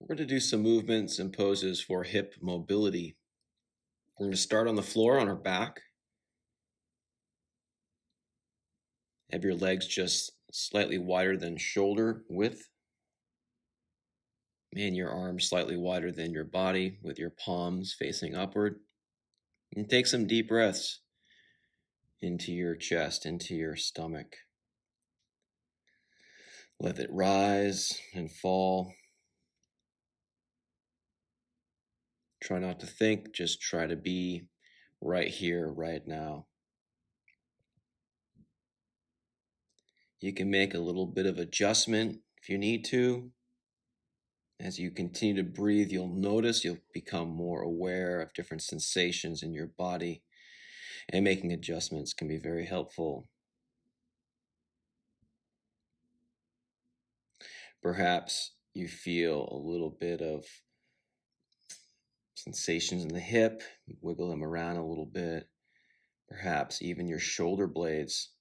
We're going to do some movements and poses for hip mobility. We're going to start on the floor on our back. Have your legs just slightly wider than shoulder width. And your arms slightly wider than your body with your palms facing upward. And take some deep breaths into your chest, into your stomach. Let it rise and fall. Try not to think, just try to be right here, right now. You can make a little bit of adjustment if you need to. As you continue to breathe, you'll notice you'll become more aware of different sensations in your body, and making adjustments can be very helpful. Perhaps you feel a little bit of sensations in the hip, wiggle them around a little bit. Perhaps even your shoulder blades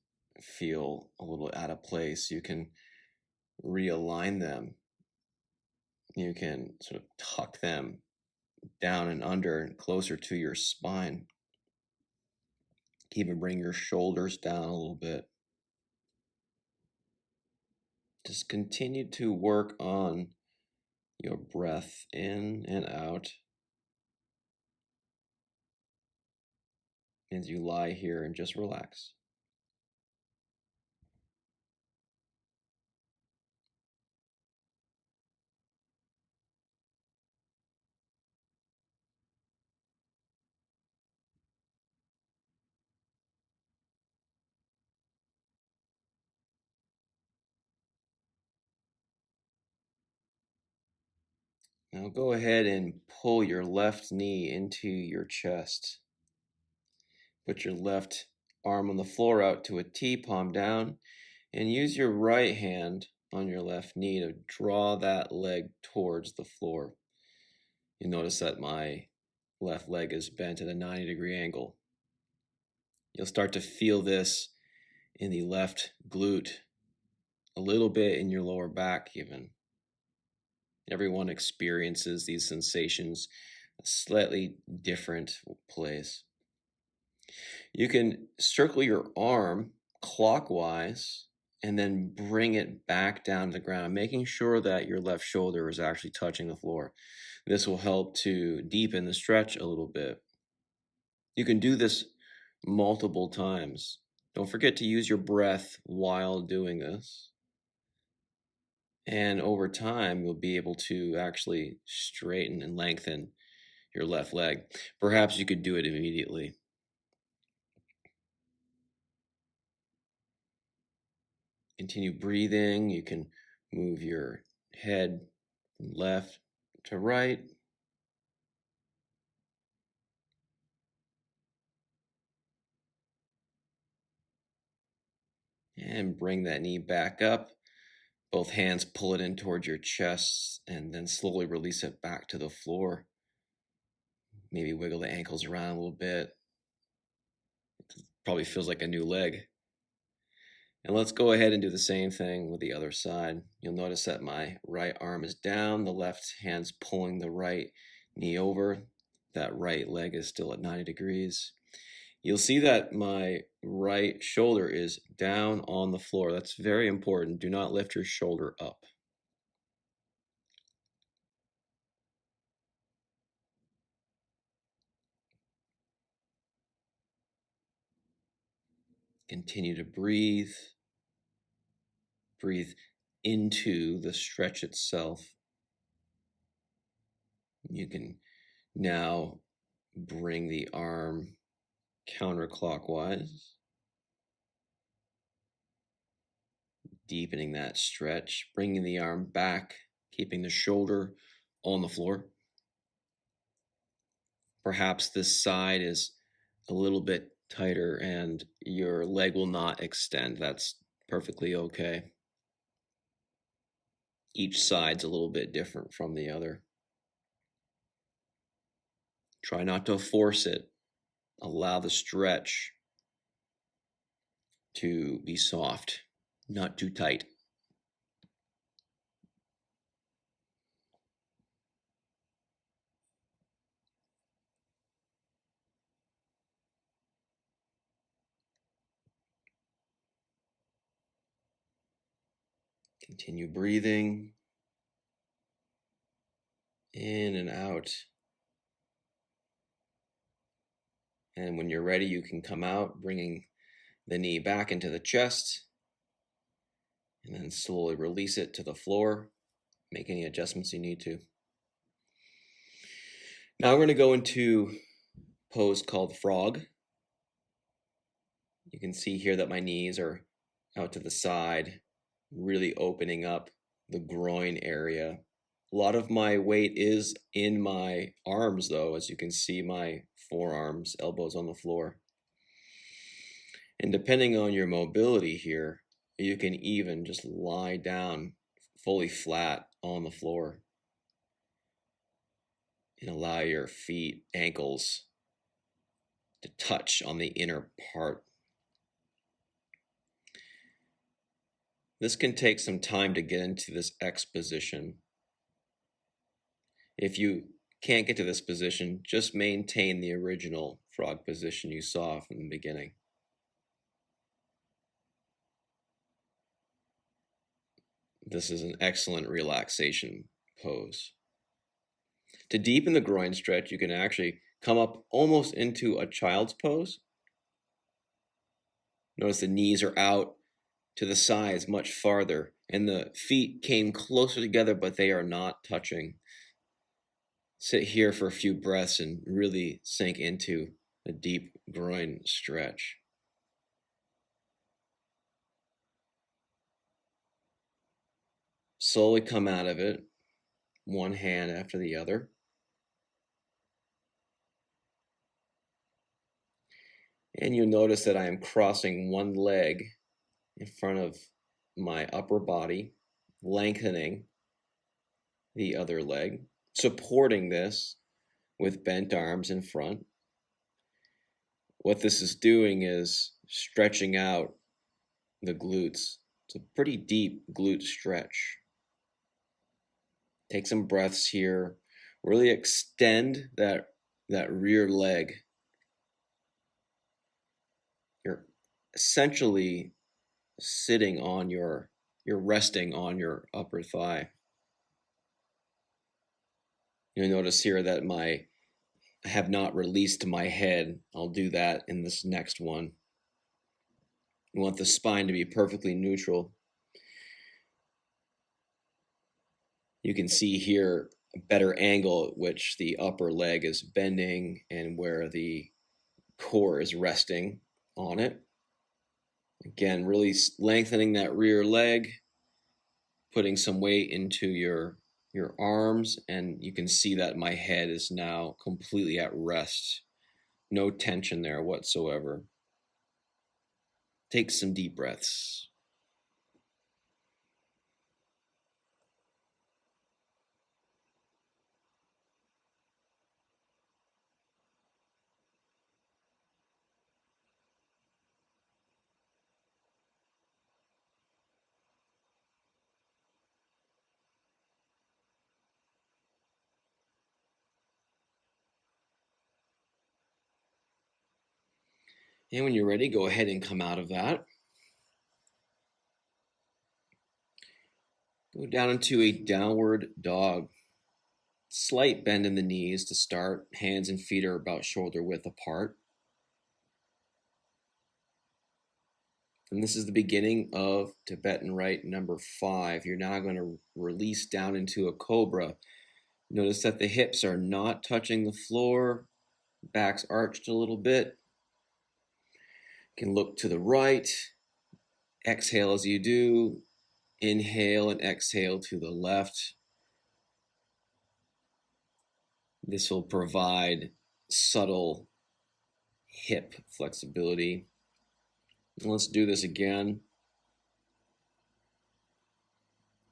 feel a little out of place. You can realign them. You can sort of tuck them down and under and closer to your spine. Even bring your shoulders down a little bit. Just continue to work on your breath in and out as you lie here and just relax. Now go ahead and pull your left knee into your chest. Put your left arm on the floor out to a T, palm down, and use your right hand on your left knee to draw that leg towards the floor. You notice that my left leg is bent at a 90-degree angle. You'll start to feel this in the left glute, a little bit in your lower back even. Everyone experiences these sensations a slightly different place. You can circle your arm clockwise and then bring it back down to the ground, making sure that your left shoulder is actually touching the floor. This will help to deepen the stretch a little bit. You can do this multiple times. Don't forget to use your breath while doing this. And over time, you'll be able to actually straighten and lengthen your left leg. Perhaps you could do it immediately. Continue breathing. You can move your head from left to right. And bring that knee back up. Both hands pull it in towards your chest and then slowly release it back to the floor. Maybe wiggle the ankles around a little bit. It probably feels like a new leg. And let's go ahead and do the same thing with the other side. You'll notice that my right arm is down, the left hand's pulling the right knee over. That right leg is still at 90 degrees. You'll see that my right shoulder is down on the floor. That's very important. Do not lift your shoulder up. Continue to breathe. Breathe into the stretch itself. You can now bring the arm counterclockwise, deepening that stretch, bringing the arm back, keeping the shoulder on the floor. Perhaps this side is a little bit tighter and your leg will not extend. That's perfectly okay. Each side's a little bit different from the other. Try not to force it. Allow the stretch to be soft, not too tight. Continue breathing in and out. And when you're ready, you can come out, bringing the knee back into the chest, and then slowly release it to the floor. Make any adjustments you need to. Now we're going to go into a pose called frog. You can see here that my knees are out to the side, really opening up the groin area. A lot of my weight is in my arms, though, as you can see my forearms, elbows on the floor. And depending on your mobility here, you can even just lie down fully flat on the floor and allow your feet, ankles to touch on the inner part. This can take some time to get into this X position. If you can't get to this position, just maintain the original frog position you saw from the beginning. This is an excellent relaxation pose. To deepen the groin stretch, you can actually come up almost into a child's pose. Notice the knees are out to the sides much farther, and the feet came closer together, but they are not touching. Sit here for a few breaths and really sink into a deep groin stretch. Slowly come out of it, one hand after the other. And you'll notice that I am crossing one leg in front of my upper body, lengthening the other leg, supporting this with bent arms in front. What this is doing is stretching out the glutes. It's a pretty deep glute stretch. Take some breaths here. Really extend that rear leg. You're essentially sitting on you're resting on your upper thigh. You'll notice here that I have not released my head. I'll do that in this next one. You want the spine to be perfectly neutral. You can see here a better angle at which the upper leg is bending and where the core is resting on it. Again, really lengthening that rear leg, putting some weight into your arms, and you can see that my head is now completely at rest. No tension there whatsoever. Take some deep breaths. And when you're ready, go ahead and come out of that. Go down into a downward dog. Slight bend in the knees to start. Hands and feet are about shoulder width apart. And this is the beginning of Tibetan Rite number 5. You're now going to release down into a Cobra. Notice that the hips are not touching the floor. Back's arched a little bit. You can look to the right. Exhale as you do. Inhale and exhale to the left. This will provide subtle hip flexibility. And let's do this again.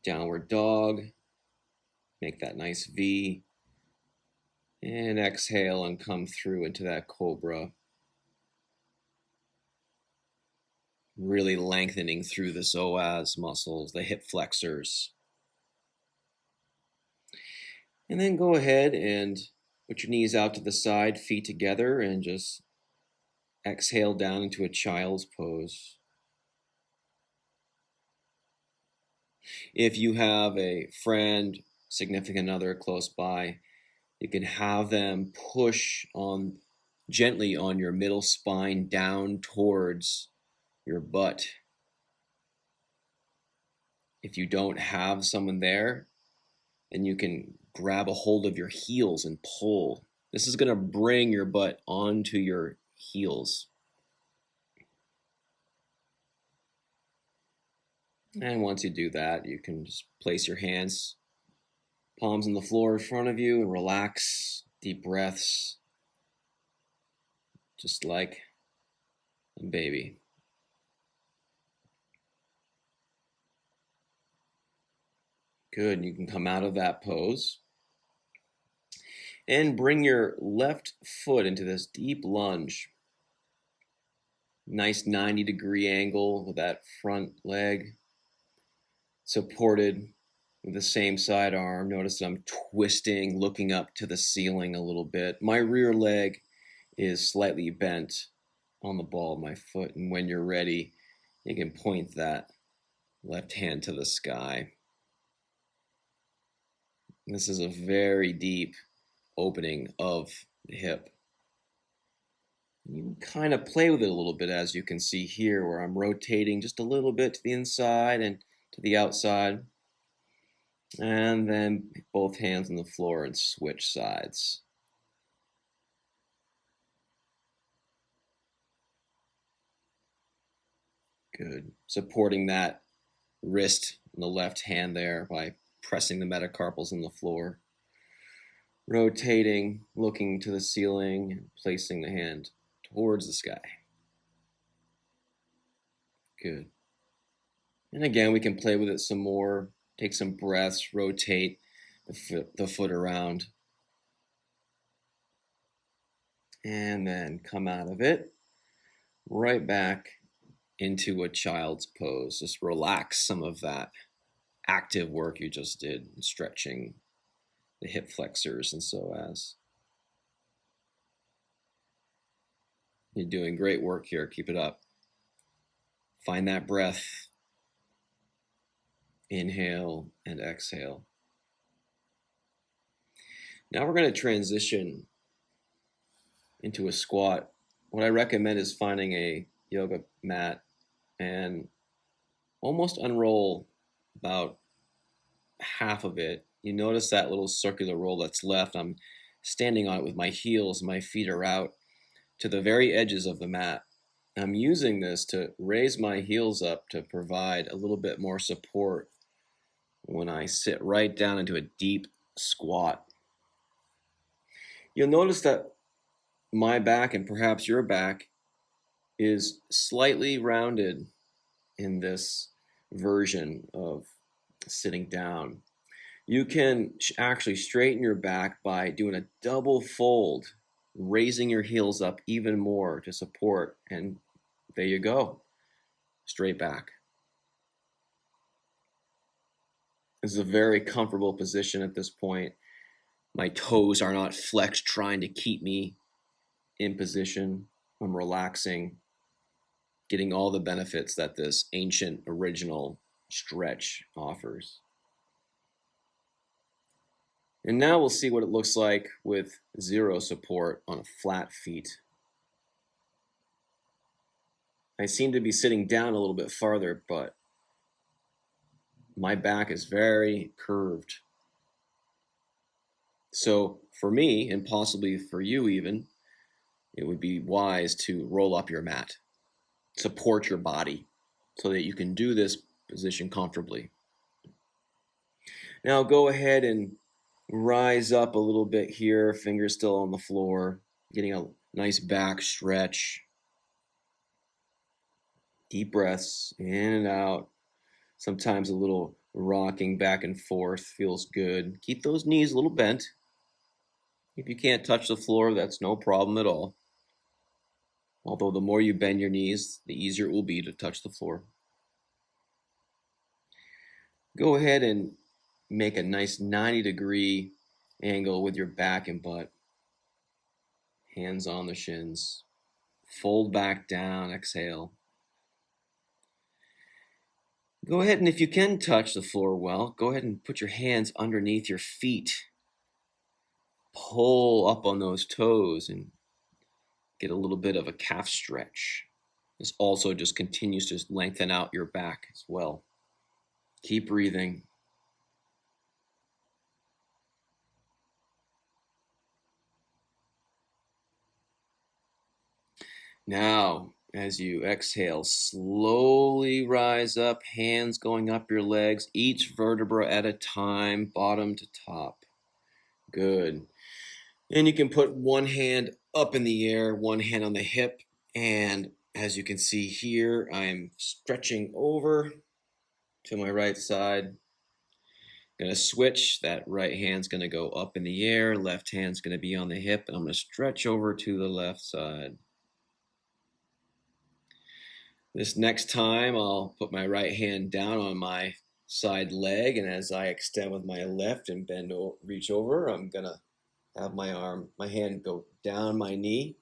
Downward dog. Make that nice V. And exhale and come through into that Cobra. Really lengthening through the psoas muscles, the hip flexors. And then go ahead and put your knees out to the side, feet together, and just exhale down into a child's pose. If you have a friend, significant other close by, you can have them push on gently on your middle spine down towards your butt. If you don't have someone there, then you can grab a hold of your heels and pull. This is going to bring your butt onto your heels. And once you do that, you can just place your hands, palms on the floor in front of you, and relax. Deep breaths, just like a baby. Good. And you can come out of that pose and bring your left foot into this deep lunge. Nice 90-degree angle with that front leg supported with the same side arm. Notice that I'm twisting, looking up to the ceiling a little bit. My rear leg is slightly bent on the ball of my foot, and when you're ready, you can point that left hand to the sky. This is a very deep opening of the hip. You can kind of play with it a little bit, as you can see here, where I'm rotating just a little bit to the inside and to the outside. And then both hands on the floor and switch sides. Good. Supporting that wrist in the left hand there by pressing the metacarpals on the floor. Rotating, looking to the ceiling, and placing the hand towards the sky. Good. And again, we can play with it some more. Take some breaths, rotate the foot around. And then come out of it, right back into a child's pose. Just relax some of that active work you just did, stretching the hip flexors and so as. You're doing great work here. Keep it up. Find that breath. Inhale and exhale. Now we're going to transition into a squat. What I recommend is finding a yoga mat and almost unroll about half of it. You notice that little circular roll that's left. I'm standing on it with my heels. My feet are out to the very edges of the mat. I'm using this to raise my heels up to provide a little bit more support when I sit right down into a deep squat. You'll notice that my back, and perhaps your back, is slightly rounded in this version of sitting down. You can actually straighten your back by doing a double fold, raising your heels up even more to support, and there you go, straight back. This is a very comfortable position at this point. My toes are not flexed, trying to keep me in position. I'm relaxing, getting all the benefits that this ancient original stretch offers. And now we'll see what it looks like with zero support on flat feet. I seem to be sitting down a little bit farther, but my back is very curved. So for me, and possibly for you even, it would be wise to roll up your mat. Support your body so that you can do this position comfortably. Now go ahead and rise up a little bit here, fingers still on the floor, getting a nice back stretch. Deep breaths in and out. Sometimes a little rocking back and forth feels good. Keep those knees a little bent. If you can't touch the floor, that's no problem at all. Although the more you bend your knees, the easier it will be to touch the floor. Go ahead and make a nice 90-degree angle with your back and butt. Hands on the shins. Fold back down, exhale. Go ahead and if you can touch the floor well, go ahead and put your hands underneath your feet. Pull up on those toes and get a little bit of a calf stretch. This also just continues to lengthen out your back as well. Keep breathing. Now, as you exhale, slowly rise up, hands going up your legs, each vertebra at a time, bottom to top. Good. And you can put one hand up in the air, one hand on the hip. And as you can see here, I'm stretching over to my right side. Going to switch. That right hand's going to go up in the air. Left hand's going to be on the hip. And I'm going to stretch over to the left side. This next time, I'll put my right hand down on my side leg. And as I extend with my left and reach over, I'm going to have my hand go down my knee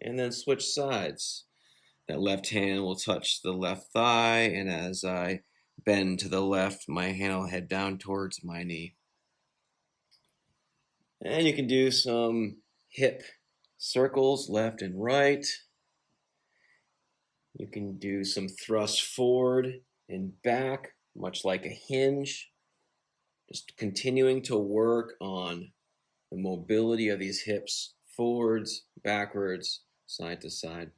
and then switch sides. That left hand will touch the left thigh, and as I bend to the left, my hand will head down towards my knee. And you can do some hip circles left and right. You can do some thrust forward and back, much like a hinge. Just continuing to work on the mobility of these hips, forwards, backwards, side to side.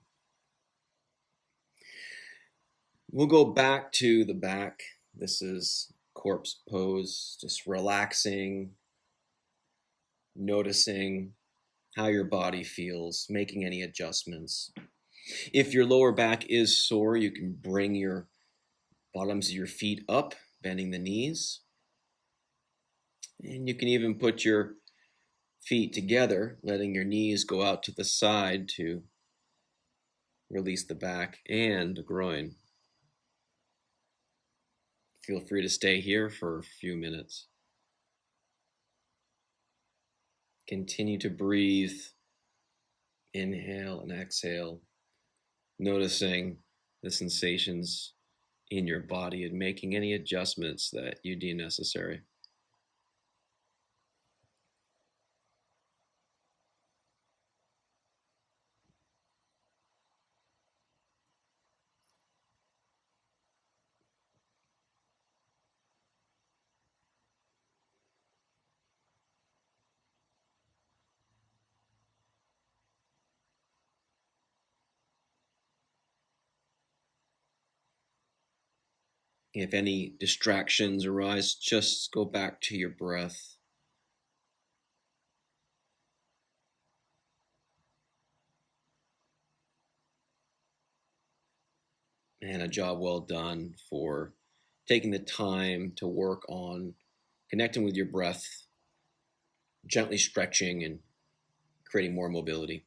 We'll go back to the back. This is corpse pose, just relaxing, noticing how your body feels, making any adjustments. If your lower back is sore, you can bring your bottoms of your feet up, bending the knees. And you can even put your feet together, letting your knees go out to the side to release the back and the groin. Feel free to stay here for a few minutes. Continue to breathe. Inhale and exhale, noticing the sensations in your body and making any adjustments that you deem necessary. If any distractions arise, just go back to your breath. And a job well done for taking the time to work on connecting with your breath, gently stretching and creating more mobility.